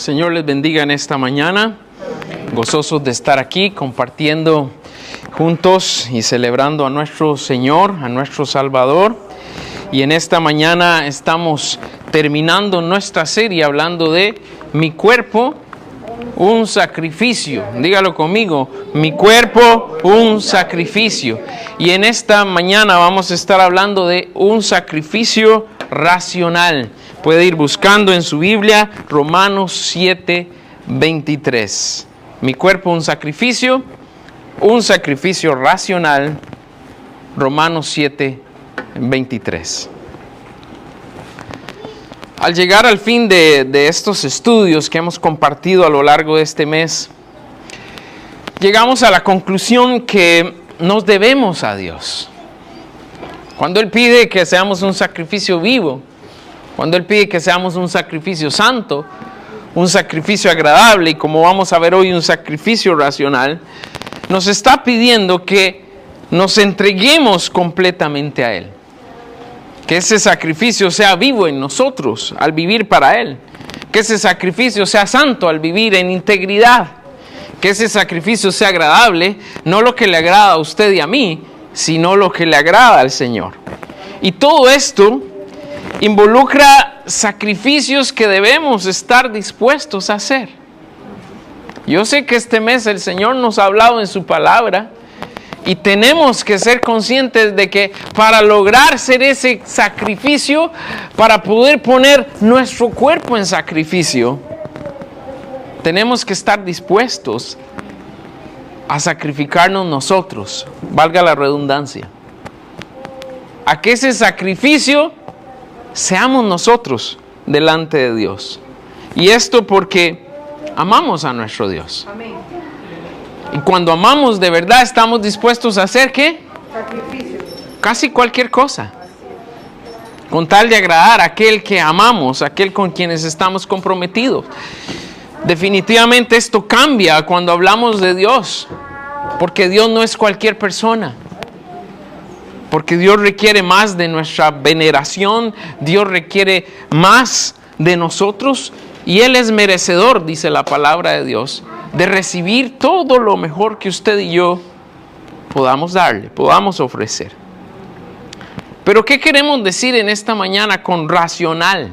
Señor les bendiga en esta mañana. Gozosos de estar aquí compartiendo juntos y celebrando a nuestro Señor, a nuestro Salvador. Y en esta mañana estamos terminando nuestra serie hablando de mi cuerpo, un sacrificio. Dígalo conmigo, mi cuerpo, un sacrificio. Y en esta mañana vamos a estar hablando de un sacrificio racional. Puede ir buscando en su Biblia Romanos 7:23. Mi cuerpo, un sacrificio racional. Romanos 7:23. Al llegar al fin de estos estudios que hemos compartido a lo largo de este mes, llegamos a la conclusión que nos debemos a Dios. Cuando Él pide que seamos un sacrificio vivo, cuando Él pide que seamos un sacrificio santo, un sacrificio agradable y, como vamos a ver hoy, un sacrificio racional, nos está pidiendo que nos entreguemos completamente a Él. Que ese sacrificio sea vivo en nosotros al vivir para Él. Que ese sacrificio sea santo al vivir en integridad. Que ese sacrificio sea agradable, no lo que le agrada a usted y a mí, sino lo que le agrada al Señor. Y todo esto involucra sacrificios que debemos estar dispuestos a hacer. Yo sé que este mes el Señor nos ha hablado en su palabra y tenemos que ser conscientes de que para lograr ser ese sacrificio, para poder poner nuestro cuerpo en sacrificio, tenemos que estar dispuestos a sacrificarnos nosotros, valga la redundancia, a que ese sacrificio seamos nosotros delante de Dios. Y esto porque amamos a nuestro Dios. Amén. Y cuando amamos de verdad estamos dispuestos a hacer ¿qué? Sacrificios. Casi cualquier cosa. Con tal de agradar a aquel que amamos, a aquel con quienes estamos comprometidos. Definitivamente esto cambia cuando hablamos de Dios. Porque Dios no es cualquier persona. Porque Dios requiere más de nuestra veneración, Dios requiere más de nosotros y Él es merecedor, dice la palabra de Dios, de recibir todo lo mejor que usted y yo podamos darle, podamos ofrecer. Pero ¿qué queremos decir en esta mañana con racional?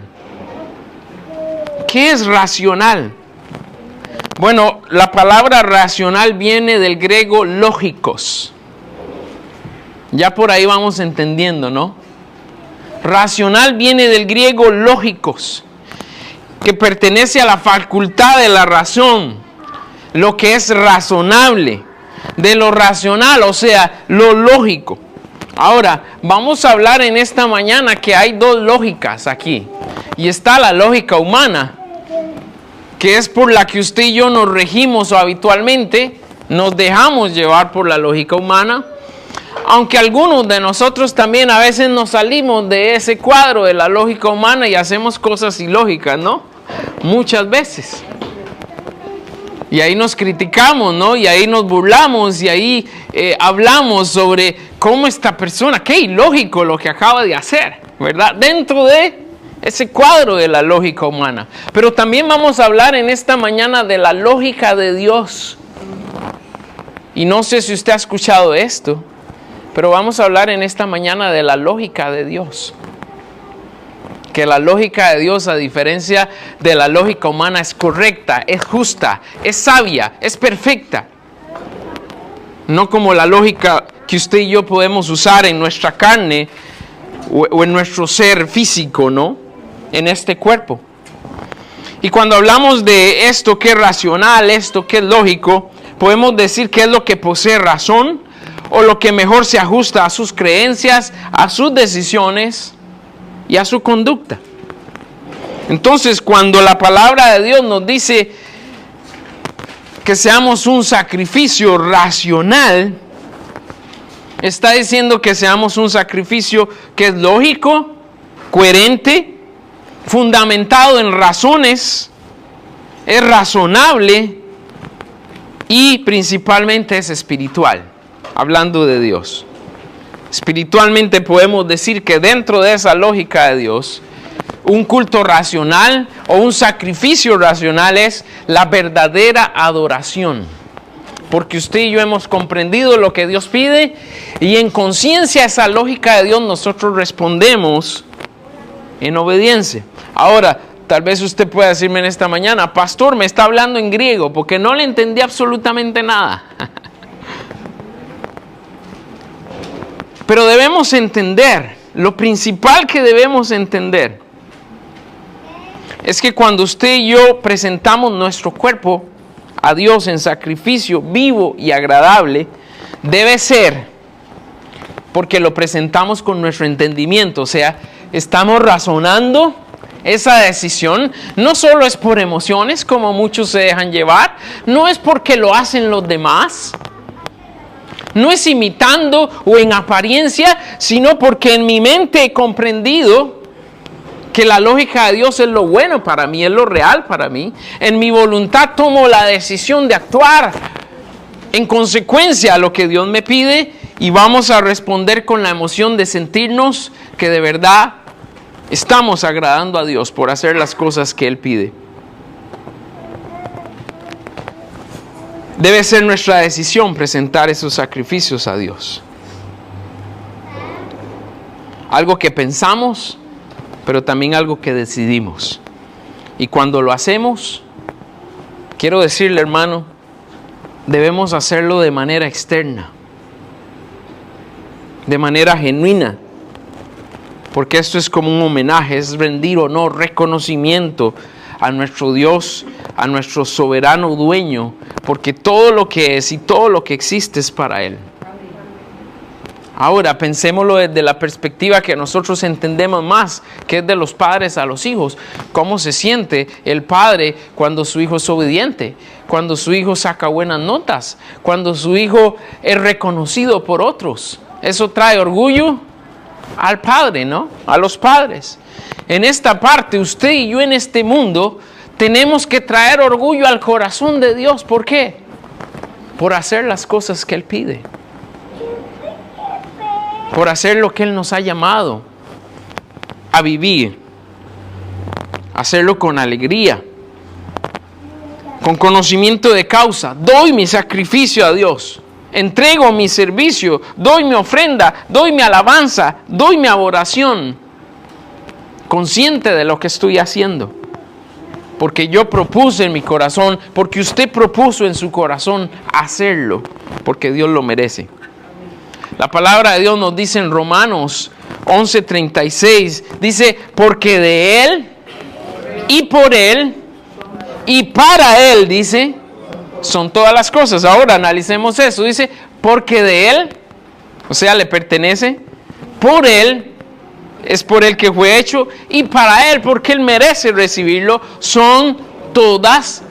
¿Qué es racional? Bueno, la palabra racional viene del griego lógicos. Ya por ahí vamos entendiendo, ¿no? Racional viene del griego lógicos, que pertenece a la facultad de la razón, lo que es razonable, de lo racional, o sea, lo lógico. Ahora, vamos a hablar en esta mañana que hay dos lógicas aquí. Y está la lógica humana, que es por la que usted y yo nos regimos o habitualmente nos dejamos llevar por la lógica humana. Aunque algunos de nosotros también a veces nos salimos de ese cuadro de la lógica humana y hacemos cosas ilógicas, ¿no? Muchas veces. Y ahí nos criticamos, ¿no? Y ahí nos burlamos y ahí hablamos sobre cómo esta persona, qué ilógico lo que acaba de hacer, ¿verdad? Dentro de ese cuadro de la lógica humana. Pero también vamos a hablar en esta mañana de la lógica de Dios. Y no sé si usted ha escuchado esto, pero vamos a hablar en esta mañana de la lógica de Dios. Que la lógica de Dios, a diferencia de la lógica humana, es correcta, es justa, es sabia, es perfecta. No como la lógica que usted y yo podemos usar en nuestra carne o en nuestro ser físico, ¿no? En este cuerpo. Y cuando hablamos de esto que es racional, esto que es lógico, podemos decir que es lo que posee razón, o lo que mejor se ajusta a sus creencias, a sus decisiones y a su conducta. Entonces, cuando la palabra de Dios nos dice que seamos un sacrificio racional, está diciendo que seamos un sacrificio que es lógico, coherente, fundamentado en razones, es razonable y principalmente es espiritual. Hablando de Dios. Espiritualmente podemos decir que dentro de esa lógica de Dios un culto racional o un sacrificio racional, es la verdadera adoración. Porque usted y yo hemos comprendido lo que Dios pide y en conciencia a esa lógica de Dios nosotros respondemos en obediencia. Ahora, tal vez usted pueda decirme en esta mañana, pastor, me está hablando en griego porque no le entendí absolutamente nada. Pero debemos entender, lo principal que debemos entender es que cuando usted y yo presentamos nuestro cuerpo a Dios en sacrificio vivo y agradable, debe ser porque lo presentamos con nuestro entendimiento, o sea, estamos razonando esa decisión. No solo es por emociones, como muchos se dejan llevar, no es porque lo hacen los demás, no es imitando o en apariencia, sino porque en mi mente he comprendido que la lógica de Dios es lo bueno para mí, es lo real para mí. En mi voluntad tomo la decisión de actuar en consecuencia a lo que Dios me pide y vamos a responder con la emoción de sentirnos que de verdad estamos agradando a Dios por hacer las cosas que Él pide. Debe ser nuestra decisión presentar esos sacrificios a Dios. Algo que pensamos, pero también algo que decidimos. Y cuando lo hacemos, quiero decirle, hermano, debemos hacerlo de manera externa, de manera genuina, porque esto es como un homenaje, es rendir honor, reconocimiento a nuestro Dios, a nuestro soberano dueño, porque todo lo que es y todo lo que existe es para Él. Ahora, pensémoslo desde la perspectiva que nosotros entendemos más, que es de los padres a los hijos. ¿Cómo se siente el padre cuando su hijo es obediente? Cuando su hijo saca buenas notas, cuando su hijo es reconocido por otros. Eso trae orgullo al padre, ¿no? A los padres. En esta parte, usted y yo en este mundo tenemos que traer orgullo al corazón de Dios. ¿Por qué? Por hacer las cosas que Él pide. Por hacer lo que Él nos ha llamado a vivir. Hacerlo con alegría, con conocimiento de causa. Doy mi sacrificio a Dios. Entrego mi servicio, doy mi ofrenda, doy mi alabanza, doy mi adoración. Consciente de lo que estoy haciendo. Porque yo propuse en mi corazón, porque usted propuso en su corazón hacerlo, porque Dios lo merece. La palabra de Dios nos dice en Romanos 11:36, dice, porque de Él, y por Él, y para Él, dice, son todas las cosas. Ahora analicemos eso, dice, porque de Él, o sea, le pertenece, por Él, es por Él que fue hecho, y para Él, porque Él merece recibirlo, son todas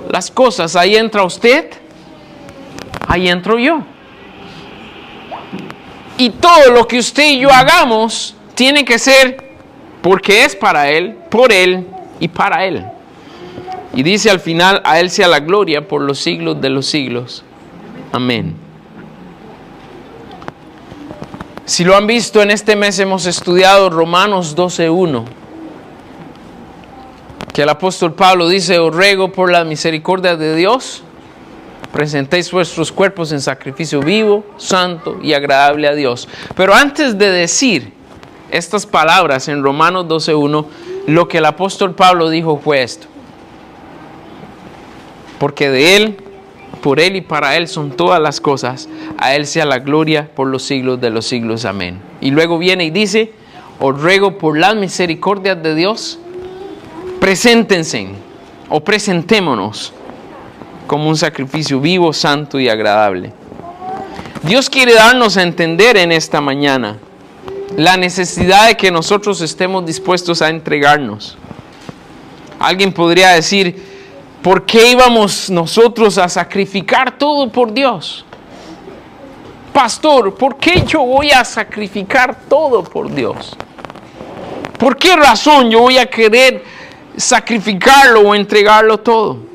las cosas. Ahí entra usted, ahí entro yo. Y todo lo que usted y yo hagamos tiene que ser porque es para Él, por Él y para Él. Y dice al final, a Él sea la gloria por los siglos de los siglos. Amén. Si lo han visto, en este mes hemos estudiado Romanos 12:1. Que el apóstol Pablo dice, os ruego por la misericordia de Dios, presentéis vuestros cuerpos en sacrificio vivo, santo y agradable a Dios. Pero antes de decir estas palabras en Romanos 12:1, lo que el apóstol Pablo dijo fue esto. Porque de Él, por Él y para Él son todas las cosas. A Él sea la gloria por los siglos de los siglos. Amén. Y luego viene y dice, os ruego por las misericordias de Dios, preséntense o presentémonos como un sacrificio vivo, santo y agradable. Dios quiere darnos a entender en esta mañana la necesidad de que nosotros estemos dispuestos a entregarnos. Alguien podría decir, ¿por qué íbamos nosotros a sacrificar todo por Dios? Pastor, ¿por qué yo voy a sacrificar todo por Dios? ¿Por qué razón yo voy a querer sacrificarlo o entregarlo todo?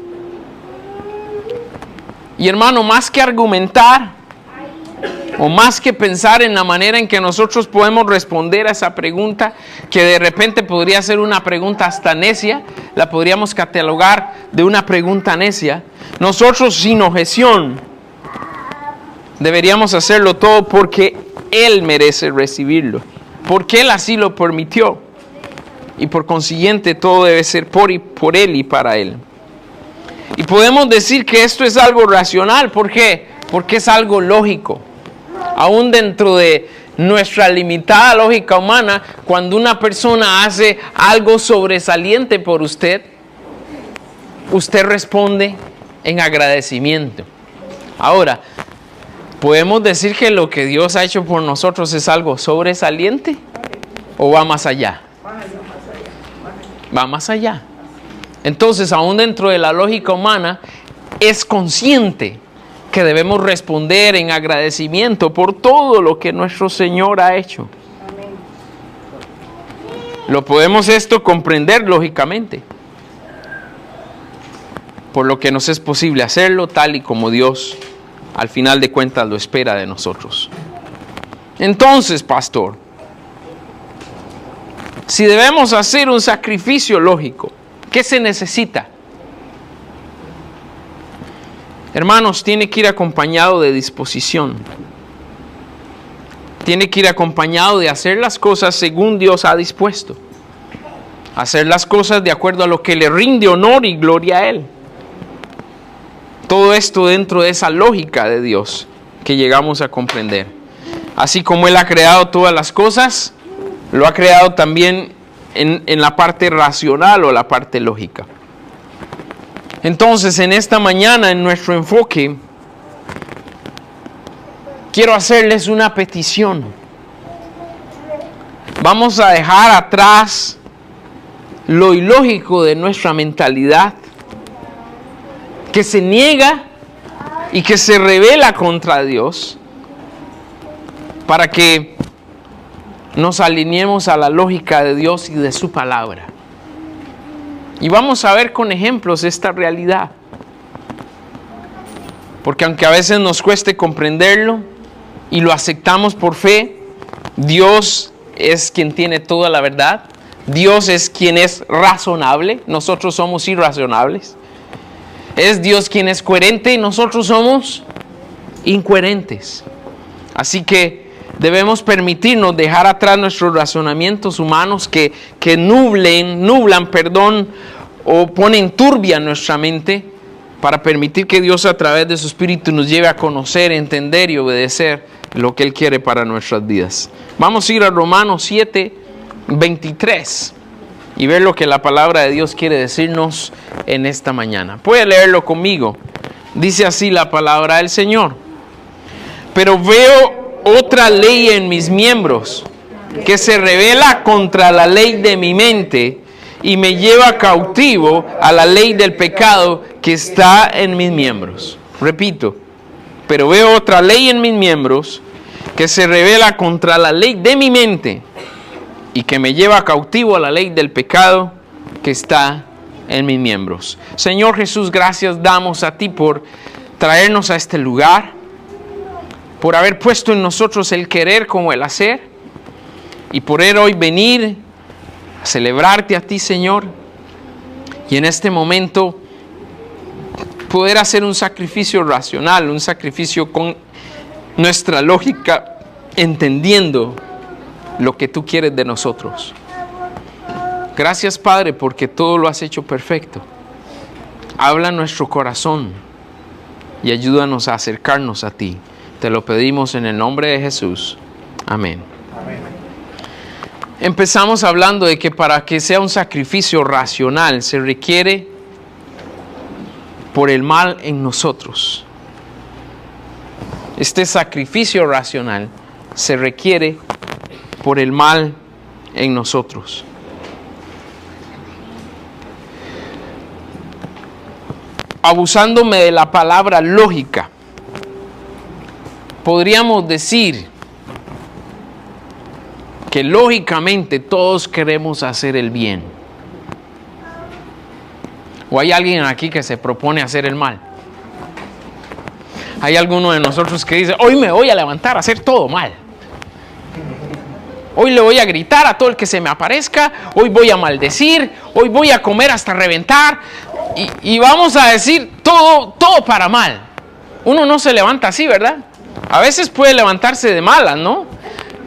Y hermano, más que argumentar, O más que pensar en la manera en que nosotros podemos responder a esa pregunta, que de repente podría ser una pregunta hasta necia, la podríamos catalogar de una pregunta necia. Nosotros sin objeción deberíamos hacerlo todo porque Él merece recibirlo, porque Él así lo permitió. Y por consiguiente todo debe ser por Él y para Él. Y podemos decir que esto es algo racional. ¿Por qué? Porque es algo lógico. Aún dentro de nuestra limitada lógica humana, cuando una persona hace algo sobresaliente por usted, usted responde en agradecimiento. Ahora, ¿podemos decir que lo que Dios ha hecho por nosotros es algo sobresaliente o va más allá? Va más allá. Entonces, aún dentro de la lógica humana, es consciente que debemos responder en agradecimiento por todo lo que nuestro Señor ha hecho. Lo podemos esto comprender lógicamente, por lo que nos es posible hacerlo tal y como Dios al final de cuentas lo espera de nosotros. Entonces, pastor, si debemos hacer un sacrificio lógico, ¿qué se necesita? Hermanos, tiene que ir acompañado de disposición. Tiene que ir acompañado de hacer las cosas según Dios ha dispuesto. Hacer las cosas de acuerdo a lo que le rinde honor y gloria a Él. Todo esto dentro de esa lógica de Dios que llegamos a comprender. Así como Él ha creado todas las cosas, lo ha creado también en la parte racional o la parte lógica. Entonces, en esta mañana, en nuestro enfoque, quiero hacerles una petición. Vamos a dejar atrás lo ilógico de nuestra mentalidad, que se niega y que se rebela contra Dios, para que nos alineemos a la lógica de Dios y de su palabra. Y vamos a ver con ejemplos esta realidad. Porque aunque a veces nos cueste comprenderlo y lo aceptamos por fe, Dios es quien tiene toda la verdad. Dios es quien es razonable. Nosotros somos irracionables. Es Dios quien es coherente y nosotros somos incoherentes. Así que debemos permitirnos dejar atrás nuestros razonamientos humanos que nublan, o ponen turbia nuestra mente, para permitir que Dios a través de su Espíritu nos lleve a conocer, entender y obedecer lo que Él quiere para nuestras vidas. Vamos a ir a Romanos 7:23 y ver lo que la palabra de Dios quiere decirnos en esta mañana. Puede leerlo conmigo. Dice así la palabra del Señor: pero veo otra ley en mis miembros, que se rebela contra la ley de mi mente y me lleva cautivo a la ley del pecado que está en mis miembros. Repito, pero veo otra ley en mis miembros, que se rebela contra la ley de mi mente y que me lleva cautivo a la ley del pecado que está en mis miembros. Señor Jesús, gracias damos a ti por traernos a este lugar, por haber puesto en nosotros el querer como el hacer, y por hoy venir a celebrarte a ti, Señor, y en este momento poder hacer un sacrificio racional, un sacrificio con nuestra lógica, entendiendo lo que tú quieres de nosotros. Gracias, Padre, porque todo lo has hecho perfecto. Habla en nuestro corazón y ayúdanos a acercarnos a ti. Te lo pedimos en el nombre de Jesús. Amén. Amén. Empezamos hablando de que para que sea un sacrificio racional se requiere por el mal en nosotros. Este sacrificio racional se requiere por el mal en nosotros. Abusándome de la palabra lógica, podríamos decir que lógicamente todos queremos hacer el bien. ¿O hay alguien aquí que se propone hacer el mal? Hay alguno de nosotros que dice, hoy me voy a levantar a hacer todo mal. Hoy le voy a gritar a todo el que se me aparezca, hoy voy a maldecir, hoy voy a comer hasta reventar y vamos a decir todo para mal. Uno no se levanta así, ¿verdad? A veces puede levantarse de malas, ¿no?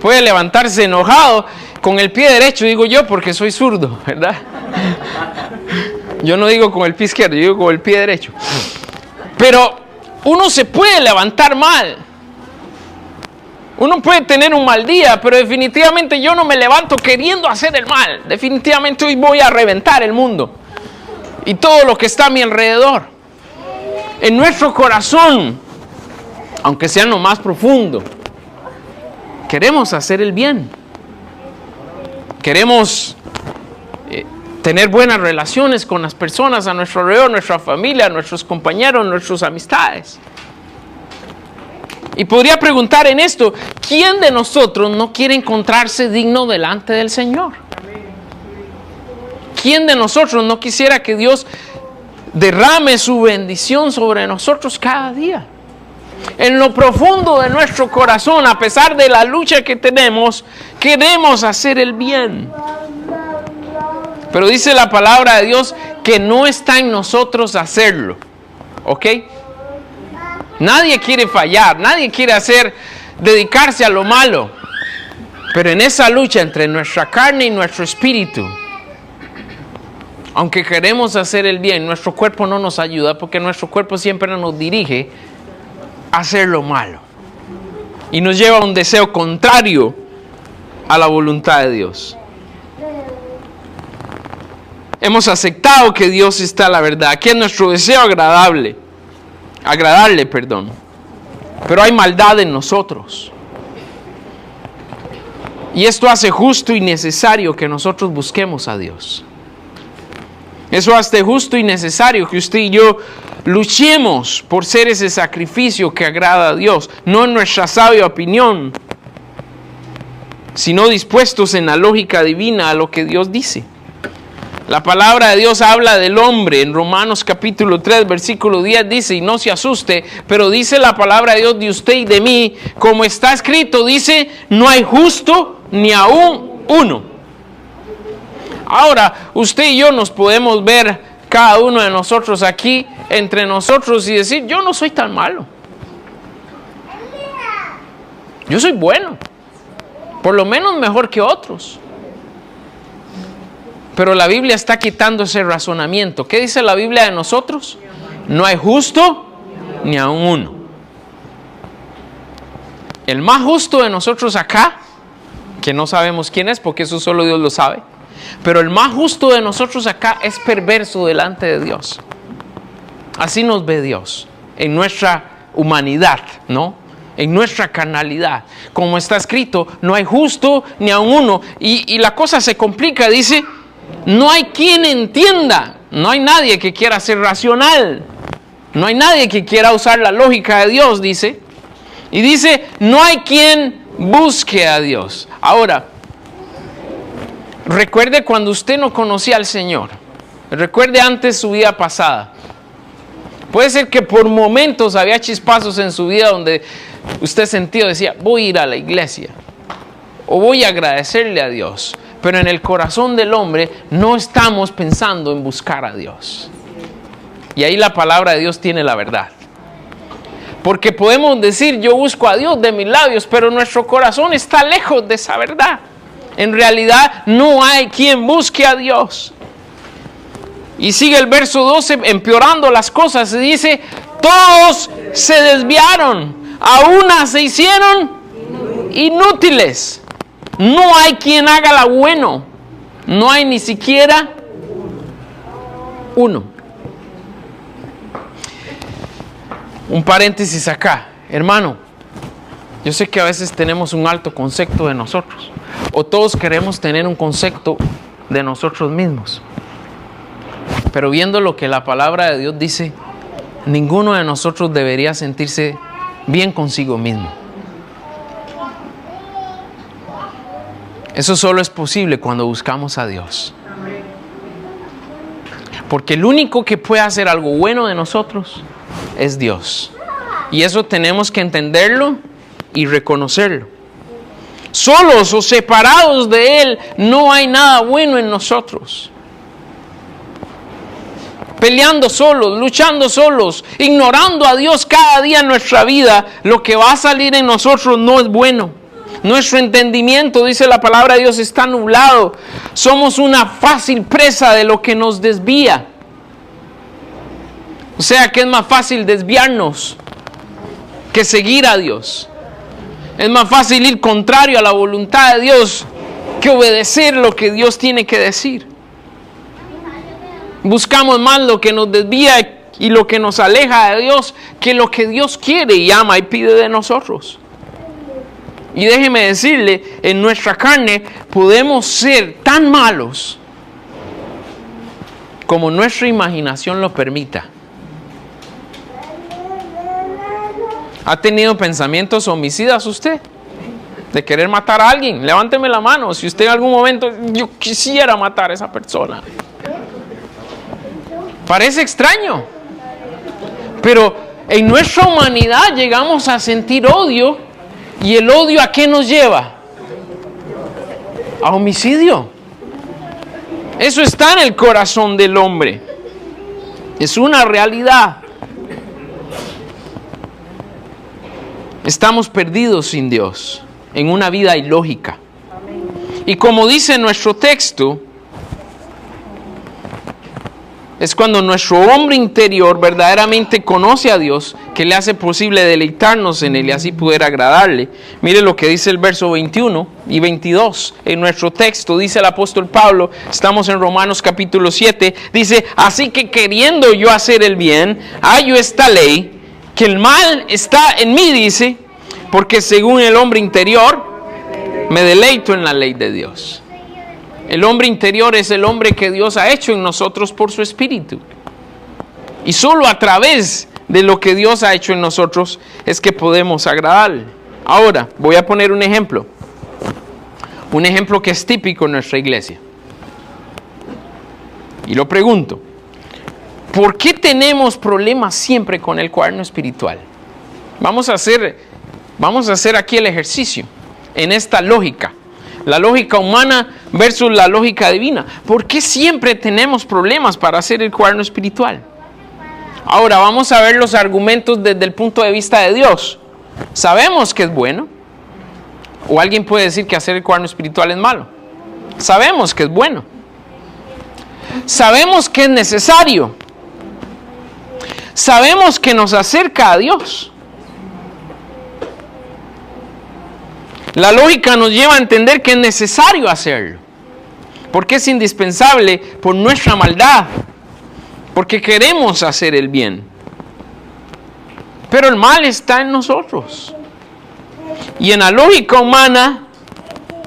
Puede levantarse enojado con el pie derecho, digo yo, porque soy zurdo, ¿verdad? Yo no digo con el pie izquierdo, yo digo con el pie derecho. Pero uno se puede levantar mal. Uno puede tener un mal día, pero definitivamente yo no me levanto queriendo hacer el mal. Definitivamente hoy voy a reventar el mundo y todo lo que está a mi alrededor. En nuestro corazón, aunque sea en lo más profundo, queremos hacer el bien. Queremos tener buenas relaciones con las personas a nuestro alrededor, nuestra familia, nuestros compañeros, nuestras amistades. Y podría preguntar en esto, ¿quién de nosotros no quiere encontrarse digno delante del Señor? ¿Quién de nosotros no quisiera que Dios derrame su bendición sobre nosotros cada día? En lo profundo de nuestro corazón, a pesar de la lucha que tenemos, queremos hacer el bien. Pero dice la palabra de Dios que no está en nosotros hacerlo. ¿Ok? Nadie quiere fallar, nadie quiere dedicarse a lo malo. Pero en esa lucha entre nuestra carne y nuestro espíritu, aunque queremos hacer el bien, nuestro cuerpo no nos ayuda porque nuestro cuerpo siempre nos dirige a hacer lo malo. Y nos lleva a un deseo contrario a la voluntad de Dios. Hemos aceptado que Dios está a la verdad, que es nuestro deseo agradarle, pero hay maldad en nosotros. Y esto hace justo y necesario que nosotros busquemos a Dios. Eso hace justo y necesario que usted y yo luchemos por ser ese sacrificio que agrada a Dios, no en nuestra sabia opinión, sino dispuestos en la lógica divina a lo que Dios dice. La palabra de Dios habla del hombre. En Romanos capítulo 3, versículo 10 dice, y no se asuste, pero dice la palabra de Dios de usted y de mí, como está escrito, dice, no hay justo ni aún uno. Ahora, usted y yo nos podemos ver, cada uno de nosotros aquí, entre nosotros y decir, yo no soy tan malo. Yo soy bueno, por lo menos mejor que otros. Pero la Biblia está quitando ese razonamiento. ¿Qué dice la Biblia de nosotros? No hay justo ni aun uno. El más justo de nosotros acá, que no sabemos quién es porque eso solo Dios lo sabe, pero el más justo de nosotros acá es perverso delante de Dios. Así nos ve Dios en nuestra humanidad, ¿no? En nuestra carnalidad. Como está escrito, no hay justo ni aun uno. Y la cosa se complica, dice, no hay quien entienda, no hay nadie que quiera ser racional, no hay nadie que quiera usar la lógica de Dios, dice. Y dice, no hay quien busque a Dios. Ahora, recuerde cuando usted no conocía al Señor, recuerde antes su vida pasada. Puede ser que por momentos había chispazos en su vida donde usted decía, voy a ir a la iglesia o voy a agradecerle a Dios. Pero en el corazón del hombre no estamos pensando en buscar a Dios. Y ahí la palabra de Dios tiene la verdad. Porque podemos decir, yo busco a Dios de mis labios, pero nuestro corazón está lejos de esa verdad. En realidad no hay quien busque a Dios. Y sigue el verso 12 empeorando las cosas. Se dice, todos se desviaron, a una se hicieron inútiles. No hay quien haga lo bueno. No hay ni siquiera uno. Un paréntesis acá. Hermano, yo sé que a veces tenemos un alto concepto de nosotros. O todos queremos tener un concepto de nosotros mismos. Pero viendo lo que la palabra de Dios dice, ninguno de nosotros debería sentirse bien consigo mismo. Eso solo es posible cuando buscamos a Dios. Porque el único que puede hacer algo bueno de nosotros es Dios. Y eso tenemos que entenderlo y reconocerlo. Solos o separados de Él, no hay nada bueno en nosotros. Peleando solos, luchando solos, ignorando a Dios cada día en nuestra vida, lo que va a salir en nosotros no es bueno. Nuestro entendimiento, dice la palabra de Dios, está nublado. Somos una fácil presa de lo que nos desvía. O sea que es más fácil desviarnos que seguir a Dios. Es más fácil ir contrario a la voluntad de Dios que obedecer lo que Dios tiene que decir. Buscamos más lo que nos desvía y lo que nos aleja de Dios que lo que Dios quiere y ama y pide de nosotros. Y déjeme decirle, en nuestra carne podemos ser tan malos como nuestra imaginación lo permita. ¿Ha tenido pensamientos homicidas usted? De querer matar a alguien. Levánteme la mano si usted en algún momento, yo quisiera matar a esa persona. Parece extraño. Pero en nuestra humanidad llegamos a sentir odio. ¿Y el odio a qué nos lleva? A homicidio. Eso está en el corazón del hombre. Es una realidad. Estamos perdidos sin Dios, en una vida ilógica. Y como dice nuestro texto, es cuando nuestro hombre interior verdaderamente conoce a Dios, que le hace posible deleitarnos en Él y así poder agradarle. Mire lo que dice el verso 21 y 22 en nuestro texto. Dice el apóstol Pablo, estamos en Romanos capítulo 7, dice: así que queriendo yo hacer el bien, hallo esta ley, que el mal está en mí, dice, porque según el hombre interior, me deleito en la ley de Dios. El hombre interior es el hombre que Dios ha hecho en nosotros por su Espíritu. Y solo a través de lo que Dios ha hecho en nosotros es que podemos agradarle. Ahora, voy a poner un ejemplo. Un ejemplo que es típico en nuestra iglesia. Y lo pregunto: ¿por qué tenemos problemas siempre con el cuaderno espiritual? Vamos a hacer aquí el ejercicio en esta lógica. La lógica humana versus la lógica divina. ¿Por qué siempre tenemos problemas para hacer el cuaderno espiritual? Ahora vamos a ver los argumentos desde el punto de vista de Dios. Sabemos que es bueno. O alguien puede decir que hacer el cuaderno espiritual es malo. Sabemos que es bueno. Sabemos que es necesario. Sabemos que nos acerca a Dios. La lógica nos lleva a entender que es necesario hacerlo, porque es indispensable por nuestra maldad, porque queremos hacer el bien. Pero el mal está en nosotros. Y en la lógica humana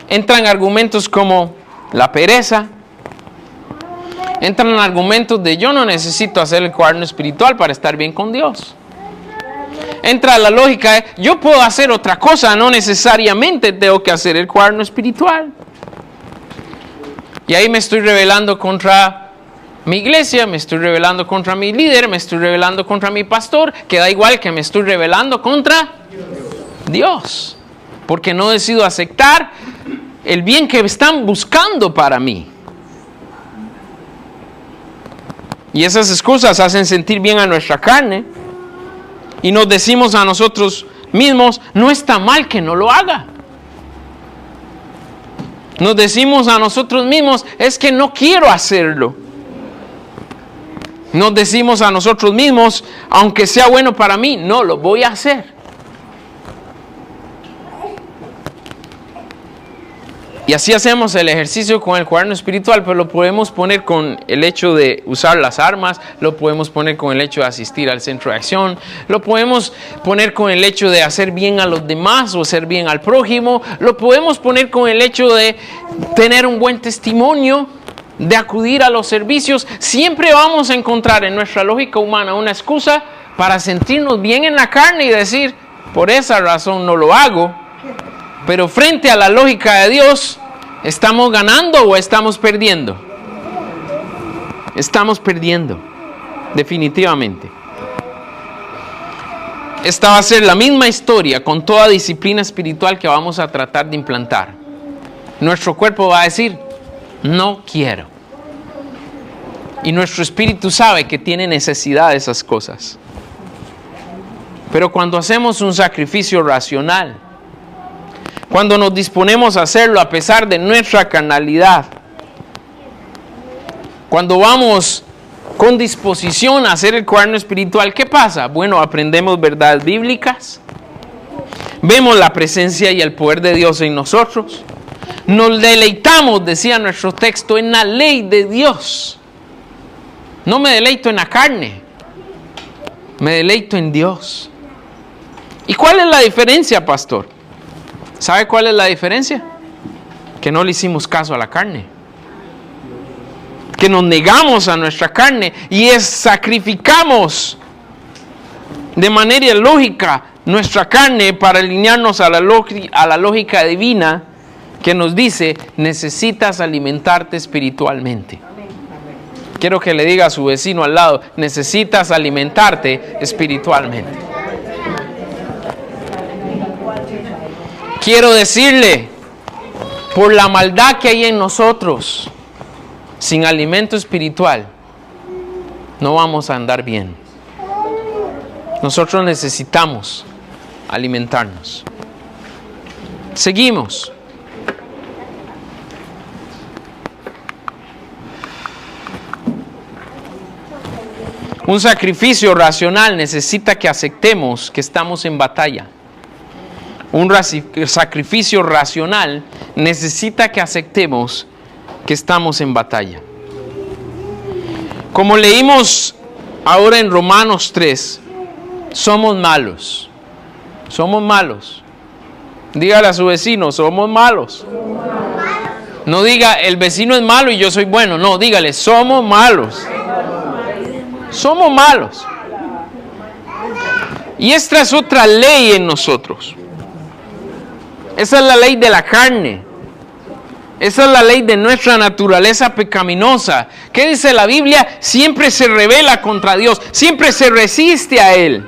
entran argumentos como la pereza, entran argumentos de yo no necesito hacer el cuaderno espiritual para estar bien con Dios. Entra la lógica de yo puedo hacer otra cosa, no necesariamente tengo que hacer el cuaderno espiritual. Y ahí me estoy rebelando contra mi iglesia, me estoy rebelando contra mi líder, me estoy rebelando contra mi pastor, que da igual que me estoy rebelando contra Dios, porque no decido aceptar el bien que están buscando para mí. Y esas excusas hacen sentir bien a nuestra carne. Y nos decimos a nosotros mismos, no está mal que no lo haga. Nos decimos a nosotros mismos, es que no quiero hacerlo. Nos decimos a nosotros mismos, aunque sea bueno para mí, no lo voy a hacer. Y así hacemos el ejercicio con el cuaderno espiritual, pero lo podemos poner con el hecho de usar las armas, lo podemos poner con el hecho de asistir al centro de acción, lo podemos poner con el hecho de hacer bien a los demás o hacer bien al prójimo, lo podemos poner con el hecho de tener un buen testimonio, de acudir a los servicios. Siempre vamos a encontrar en nuestra lógica humana una excusa para sentirnos bien en la carne y decir, por esa razón no lo hago. Pero frente a la lógica de Dios, ¿estamos ganando o estamos perdiendo? Estamos perdiendo, definitivamente. esta va a ser la misma historia con toda disciplina espiritual que vamos a tratar de implantar. Nuestro cuerpo va a decir, no quiero. Y nuestro espíritu sabe que tiene necesidad de esas cosas. Pero cuando hacemos un sacrificio racional, cuando nos disponemos a hacerlo a pesar de nuestra carnalidad, cuando vamos con disposición a hacer el cuaderno espiritual, ¿qué pasa? Bueno, aprendemos verdades bíblicas, vemos la presencia y el poder de Dios en nosotros, nos deleitamos, decía nuestro texto, en la ley de Dios. No me deleito en la carne, me deleito en Dios. ¿Y cuál es la diferencia, pastor? ¿Sabe cuál es la diferencia? Que no le hicimos caso a la carne. Que nos negamos a nuestra carne y sacrificamos de manera lógica nuestra carne para alinearnos a la lógica divina que nos dice, necesitas alimentarte espiritualmente. Quiero que le diga a su vecino al lado, necesitas alimentarte espiritualmente. Quiero decirle, por la maldad que hay en nosotros, sin alimento espiritual, no vamos a andar bien. Nosotros necesitamos alimentarnos. Seguimos. Un sacrificio racional necesita que aceptemos que estamos en batalla. Un sacrificio racional necesita que aceptemos que estamos en batalla. Como leímos ahora en Romanos 3, somos malos. Somos malos. Dígale a su vecino, somos malos. No diga, el vecino es malo y yo soy bueno. No, dígale, somos malos. Somos malos. Y esta es otra ley en nosotros. Esa es la ley de la carne. Esa es la ley de nuestra naturaleza pecaminosa. ¿Qué dice la Biblia? Siempre se rebela contra Dios. Siempre se resiste a Él.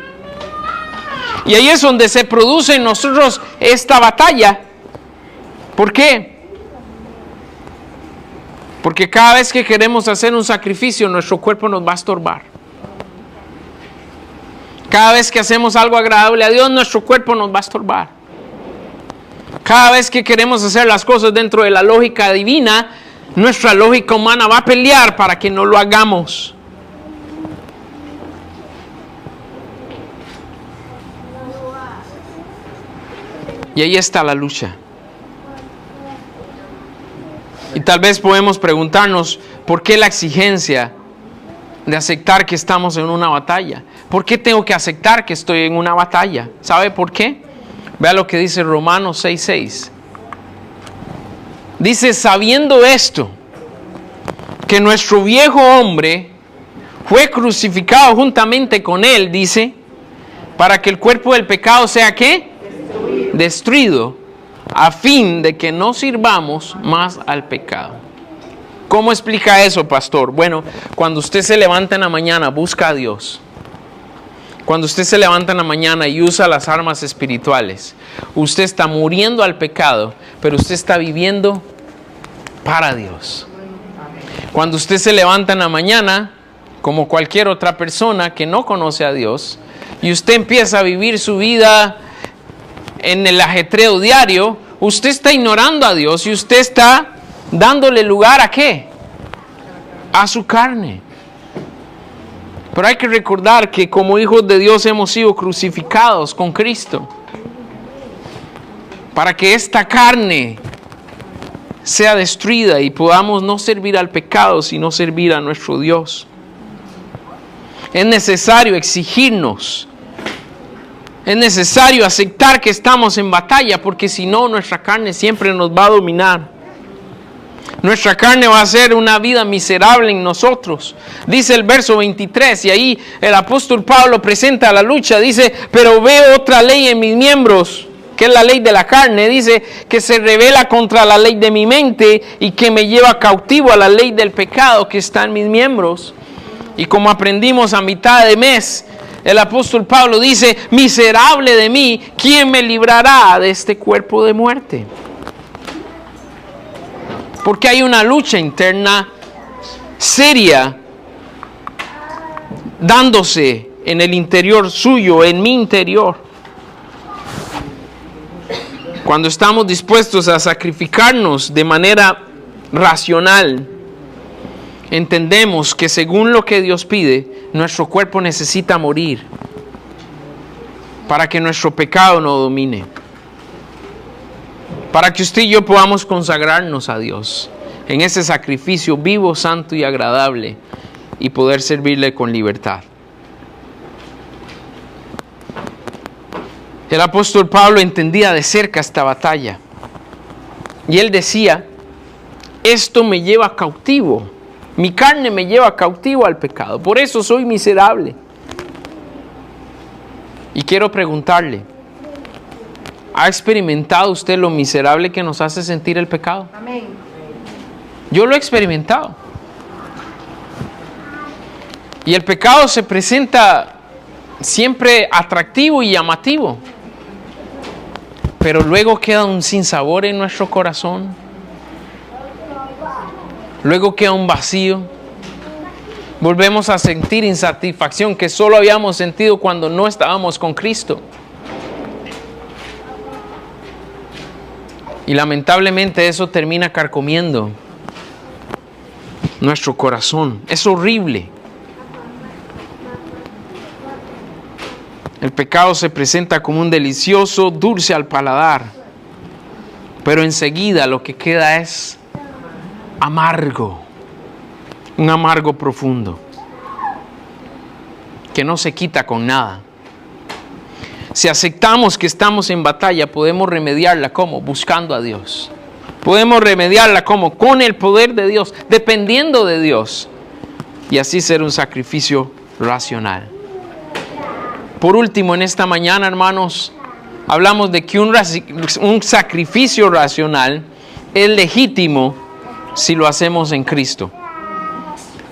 Y ahí es donde se produce en nosotros esta batalla. ¿Por qué? Porque cada vez que queremos hacer un sacrificio, nuestro cuerpo nos va a estorbar. Cada vez que hacemos algo agradable a Dios, nuestro cuerpo nos va a estorbar. Cada vez que queremos hacer las cosas dentro de la lógica divina, nuestra lógica humana va a pelear para que no lo hagamos. Y ahí está la lucha. Y tal vez podemos preguntarnos, ¿por qué la exigencia de aceptar que estamos en una batalla? ¿Por qué tengo que aceptar que estoy en una batalla? ¿Sabe por qué? Vea lo que dice Romanos 6:6. Dice, sabiendo esto, que nuestro viejo hombre fue crucificado juntamente con él, dice, para que el cuerpo del pecado sea, ¿qué? Destruido, a fin de que no sirvamos más al pecado. ¿Cómo explica eso, pastor? Bueno, cuando usted se levanta en la mañana, busca a Dios. Cuando usted se levanta en la mañana y usa las armas espirituales, usted está muriendo al pecado, pero usted está viviendo para Dios. Cuando usted se levanta en la mañana, como cualquier otra persona que no conoce a Dios, y usted empieza a vivir su vida en el ajetreo diario, usted está ignorando a Dios y usted está dándole lugar ¿a qué? A su carne. Pero hay que recordar que como hijos de Dios hemos sido crucificados con Cristo. Para que esta carne sea destruida y podamos no servir al pecado, sino servir a nuestro Dios. Es necesario exigirnos. Es necesario aceptar que estamos en batalla, porque si no, nuestra carne siempre nos va a dominar. Nuestra carne va a ser una vida miserable en nosotros. Dice el verso 23, y ahí el apóstol Pablo presenta la lucha. Dice, pero veo otra ley en mis miembros, que es la ley de la carne. Dice, que se rebela contra la ley de mi mente y que me lleva cautivo a la ley del pecado que está en mis miembros. Y como aprendimos a mitad de mes, El apóstol Pablo dice, miserable de mí, ¿quién me librará de este cuerpo de muerte? Porque hay una lucha interna seria dándose en el interior suyo, en mi interior. Cuando estamos dispuestos a sacrificarnos de manera racional, entendemos que según lo que Dios pide, nuestro cuerpo necesita morir para que nuestro pecado no domine. Para que usted y yo podamos consagrarnos a Dios en ese sacrificio vivo, santo y agradable y poder servirle con libertad. El apóstol Pablo entendía de cerca esta batalla y él decía, esto me lleva cautivo, mi carne me lleva cautivo al pecado, por eso soy miserable. Y quiero preguntarle, ¿ha experimentado usted lo miserable que nos hace sentir el pecado? Amén. Yo lo he experimentado. Y el pecado se presenta siempre atractivo y llamativo, pero luego queda un sinsabor en nuestro corazón. Luego queda un vacío. Volvemos a sentir insatisfacción que solo habíamos sentido cuando no estábamos con Cristo. Y lamentablemente eso termina carcomiendo nuestro corazón. Es horrible. El pecado se presenta como un delicioso dulce al paladar, pero enseguida lo que queda es amargo, un amargo profundo, que no se quita con nada. Si aceptamos que estamos en batalla, podemos remediarla ¿cómo? Buscando a Dios. Podemos remediarla ¿cómo? Con el poder de Dios, dependiendo de Dios, y así ser un sacrificio racional. Por último, en esta mañana, hermanos, hablamos de que un sacrificio racional es legítimo si lo hacemos en Cristo.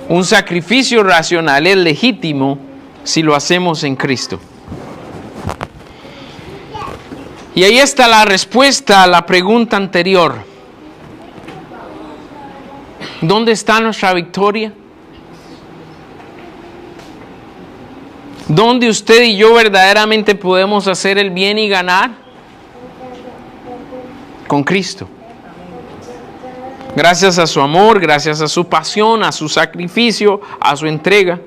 Un sacrificio racional es legítimo si lo hacemos en Cristo. Y ahí está la respuesta a la pregunta anterior. ¿Dónde está nuestra victoria? ¿Dónde usted y yo verdaderamente podemos hacer el bien y ganar? Con Cristo. Gracias a su amor, gracias a su pasión, a su sacrificio, a su entrega.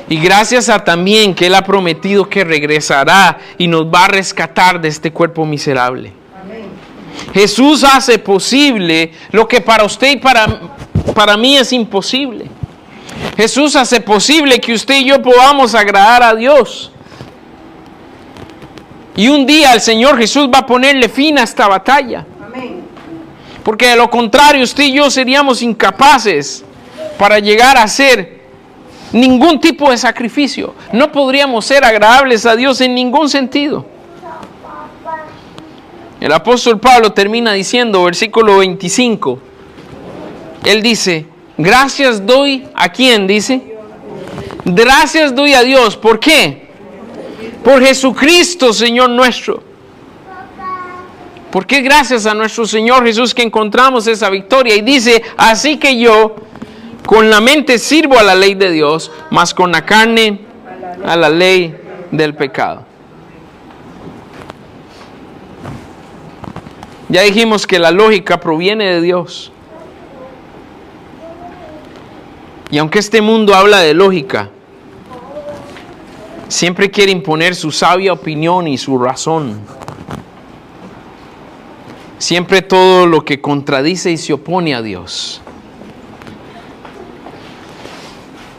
Y gracias a también que Él ha prometido que regresará y nos va a rescatar de este cuerpo miserable. Amén. Jesús hace posible lo que para usted y para mí es imposible. Jesús hace posible que usted y yo podamos agradar a Dios. Y un día el Señor Jesús va a ponerle fin a esta batalla. Amén. Porque de lo contrario usted y yo seríamos incapaces para llegar a hacer ningún tipo de sacrificio. No podríamos ser agradables a Dios en ningún sentido. El apóstol Pablo termina diciendo, versículo 25, él dice, gracias doy, ¿a quién dice? Gracias doy a Dios, ¿por qué? Por Jesucristo, Señor nuestro. ¿Por qué gracias a nuestro Señor Jesús que encontramos esa victoria? Y dice, así que yo con la mente sirvo a la ley de Dios, mas con la carne a la ley del pecado. Ya dijimos que la lógica proviene de Dios. Y aunque este mundo habla de lógica, siempre quiere imponer su sabia opinión y su razón. Siempre todo lo que contradice y se opone a Dios.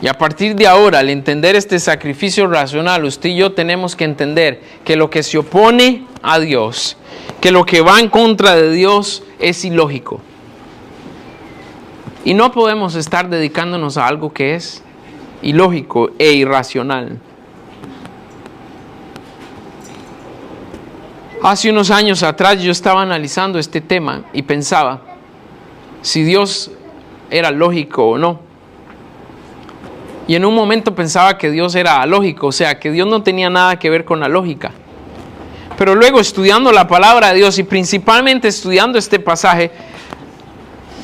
Y a partir de ahora, al entender este sacrificio racional, usted y yo tenemos que entender que lo que se opone a Dios, que lo que va en contra de Dios es ilógico. Y no podemos estar dedicándonos a algo que es ilógico e irracional. Hace unos años atrás yo estaba analizando este tema y pensaba si Dios era lógico o no. Y en un momento pensaba que Dios era alógico, o sea, que Dios no tenía nada que ver con la lógica. Pero luego estudiando la palabra de Dios y principalmente estudiando este pasaje,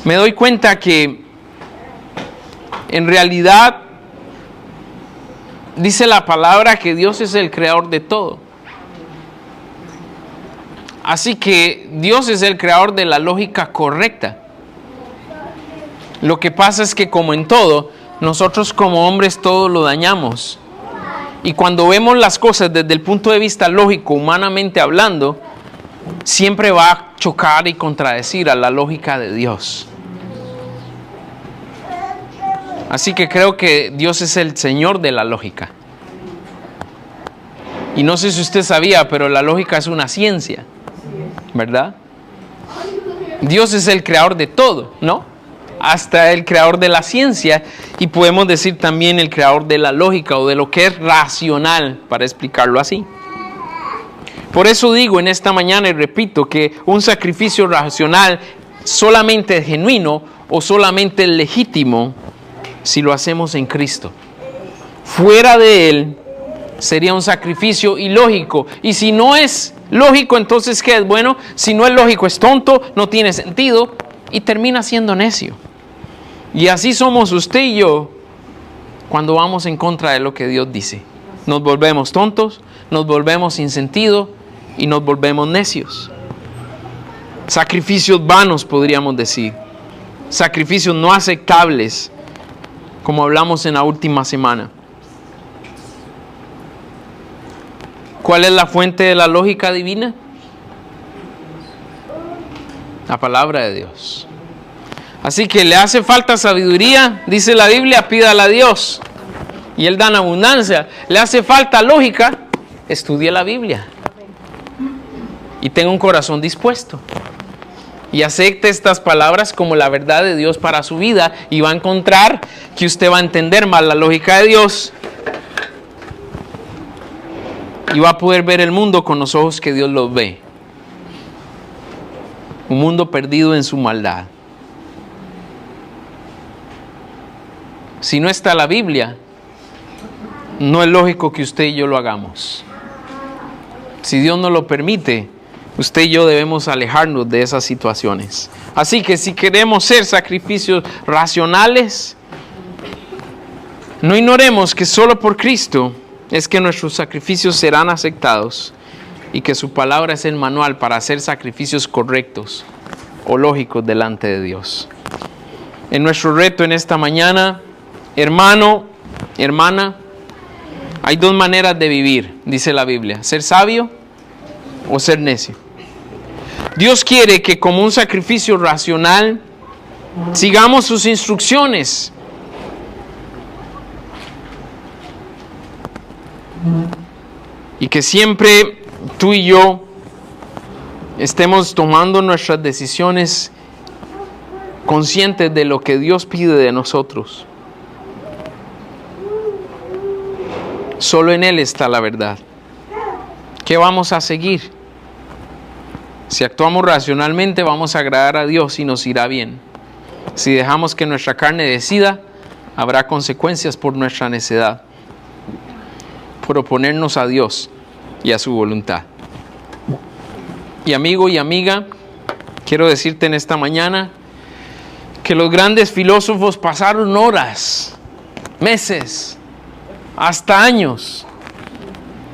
me doy cuenta que en realidad dice la palabra que Dios es el creador de todo. Así que Dios es el creador de la lógica correcta. Lo que pasa es que como en todo, nosotros como hombres todo lo dañamos. Y cuando vemos las cosas desde el punto de vista lógico, humanamente hablando, siempre va a chocar y contradecir a la lógica de Dios. Así que creo que Dios es el Señor de la lógica. Y no sé si usted sabía, pero la lógica es una ciencia, ¿verdad? Dios es el creador de todo, ¿no? Hasta el creador de la ciencia, y podemos decir también el creador de la lógica o de lo que es racional, para explicarlo así. Por eso digo en esta mañana y repito que un sacrificio racional solamente es genuino o solamente es legítimo si lo hacemos en Cristo. Fuera de Él sería un sacrificio ilógico. Y si no es lógico, entonces ¿qué es? Bueno, si no es lógico, es tonto, no tiene sentido y termina siendo necio. Y así somos usted y yo cuando vamos en contra de lo que Dios dice. Nos volvemos tontos, nos volvemos sin sentido y nos volvemos necios. Sacrificios vanos, podríamos decir. Sacrificios no aceptables, como hablamos en la última semana. ¿Cuál es la fuente de la lógica divina? La palabra de Dios. Así que le hace falta sabiduría, dice la Biblia, pídala a Dios. Y Él da en abundancia. Le hace falta lógica, estudie la Biblia. Y tenga un corazón dispuesto. Y acepte estas palabras como la verdad de Dios para su vida. Y va a encontrar que usted va a entender más la lógica de Dios. Y va a poder ver el mundo con los ojos que Dios los ve. Un mundo perdido en su maldad. Si no está la Biblia, no es lógico que usted y yo lo hagamos. Si Dios no lo permite, usted y yo debemos alejarnos de esas situaciones. Así que si queremos ser sacrificios racionales, no ignoremos que solo por Cristo es que nuestros sacrificios serán aceptados y que su palabra es el manual para hacer sacrificios correctos o lógicos delante de Dios. En nuestro reto en esta mañana, hermano, hermana, hay dos maneras de vivir, dice la Biblia: ser sabio o ser necio. Dios quiere que como un sacrificio racional sigamos sus instrucciones. Y que siempre tú y yo estemos tomando nuestras decisiones conscientes de lo que Dios pide de nosotros. Solo en Él está la verdad. ¿Qué vamos a seguir? Si actuamos racionalmente, vamos a agradar a Dios y nos irá bien. Si dejamos que nuestra carne decida, habrá consecuencias por nuestra necedad, por oponernos a Dios y a su voluntad. Y amigo y amiga, quiero decirte en esta mañana que los grandes filósofos pasaron horas, meses, hasta años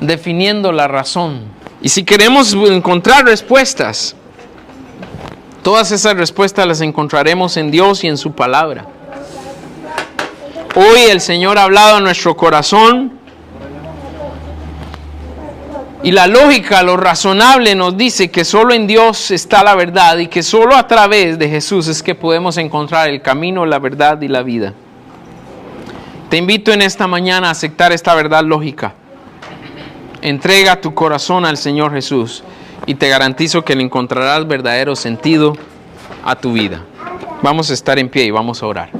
definiendo la razón. Y si queremos encontrar respuestas, todas esas respuestas las encontraremos en Dios y en su palabra. Hoy el Señor ha hablado a nuestro corazón y la lógica, lo razonable nos dice que solo en Dios está la verdad y que solo a través de Jesús es que podemos encontrar el camino, la verdad y la vida. Te invito en esta mañana a aceptar esta verdad lógica. Entrega tu corazón al Señor Jesús y te garantizo que le encontrarás verdadero sentido a tu vida. Vamos a estar en pie y vamos a orar.